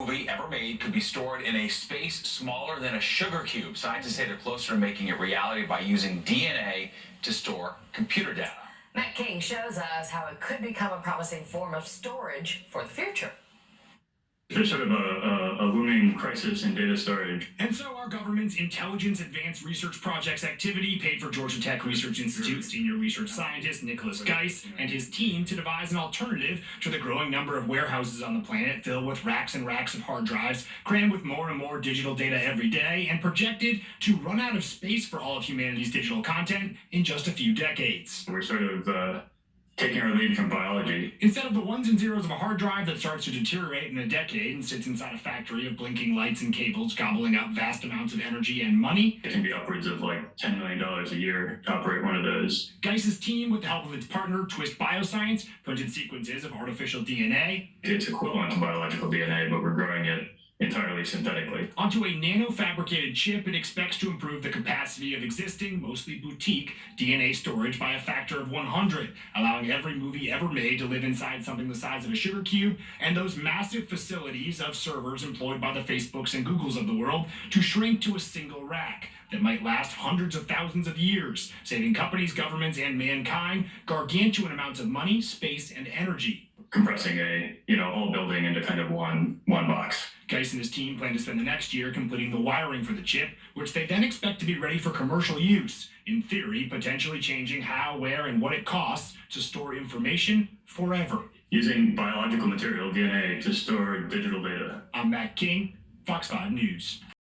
Movie ever made could be stored in a space smaller than a sugar cube. Scientists say they're closer to making it reality by using DNA to store computer data. Matt King shows us how it could become a promising form of storage for the future. There's sort of a looming crisis in data storage. And so our government's Intelligence Advanced Research Projects activity paid for Georgia Tech Research Institute senior research scientist Nicholas Geis and his team to devise an alternative to the growing number of warehouses on the planet filled with racks and racks of hard drives, crammed with more and more digital data every day, and projected to run out of space for all of humanity's digital content in just a few decades. We're sort of taking our lead from biology. Instead of the ones and zeros of a hard drive that starts to deteriorate in a decade and sits inside a factory of blinking lights and cables gobbling up vast amounts of energy and money, It can be upwards of like $10 million a year to operate one of those. Geis's team, with the help of its partner Twist Bioscience, printed sequences of artificial DNA It's equivalent to biological DNA, but we're growing it entirely synthetically. onto a nano-fabricated chip. It expects to improve the capacity of existing, mostly boutique, DNA storage by a factor of 100, allowing every movie ever made to live inside something the size of a sugar cube, and those massive facilities of servers employed by the Facebooks and Googles of the world to shrink to a single rack that might last hundreds of thousands of years, saving companies, governments, and mankind gargantuan amounts of money, space, and energy. Compressing a whole building into kind of one box. Geis and his team plan to spend the next year completing the wiring for the chip, which they then expect to be ready for commercial use, in theory potentially changing how, where, and what it costs to store information forever. Using biological material, DNA, to store digital data. I'm Matt King, Fox 5 News.